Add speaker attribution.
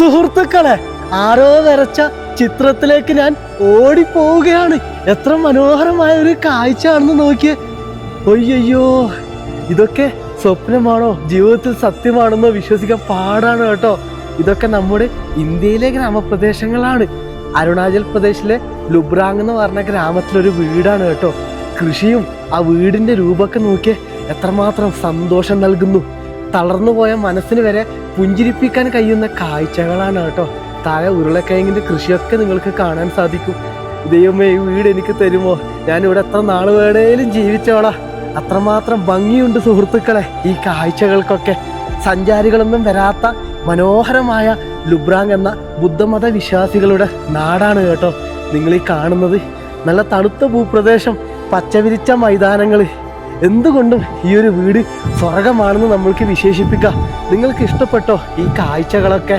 Speaker 1: സുഹൃത്തുക്കളെ, ആരോ വരച്ച ചിത്രത്തിലേക്ക് ഞാൻ ഓടിപ്പോവുകയാണ്. എത്ര മനോഹരമായ ഒരു കാഴ്ചയാണെന്ന് നോക്കിയേ. ഒയ്യോ, ഇതൊക്കെ സ്വപ്നമാണോ ജീവിതത്തിൽ സത്യമാണെന്നോ വിശ്വസിക്കാൻ പാടാണ് കേട്ടോ. ഇതൊക്കെ നമ്മുടെ ഇന്ത്യയിലെ ഗ്രാമപ്രദേശങ്ങളാണ്. അരുണാചൽ പ്രദേശിലെ ലുബ്രാങ് എന്ന് പറഞ്ഞ ഗ്രാമത്തിലൊരു വീടാണ് കേട്ടോ. കൃഷിയും ആ വീടിന്റെ രൂപമൊക്കെ നോക്കിയേ എത്രമാത്രം സന്തോഷം നൽകുന്നു. തളർന്നുപോയ മനസ്സിന് വരെ പുഞ്ചിരിപ്പിക്കാൻ കഴിയുന്ന കാഴ്ചകളാണ് കേട്ടോ. താഴെ ഉരുളക്കിഴങ്ങിന്റെ കൃഷിയൊക്കെ നിങ്ങൾക്ക് കാണാൻ സാധിക്കും. ദൈവമേ, ഈ വീട് എനിക്ക് തരുമോ? ഞാനിവിടെ എത്ര നാൾ വേണേലും ജീവിച്ചോളാം. അത്രമാത്രം ഭംഗിയുണ്ട് സുഹൃത്തുക്കളെ ഈ കാഴ്ചകൾക്കൊക്കെ. സഞ്ചാരികളൊന്നും വരാത്ത മനോഹരമായ ലുബ്രാങ് എന്ന ബുദ്ധമത വിശ്വാസികളുടെ നാടാണ് കേട്ടോ നിങ്ങൾ ഈ കാണുന്നത്. നല്ല തണുത്ത ഭൂപ്രദേശം, പച്ചവിരിച്ച മൈതാനങ്ങൾ, എന്തുകൊണ്ടും ഈ ഒരു വീട് സ്വർഗമാണെന്ന് നമ്മൾക്ക് വിശേഷിപ്പിക്കാം. നിങ്ങൾക്ക് ഇഷ്ടപ്പെട്ടോ ഈ കാഴ്ചകളൊക്കെ?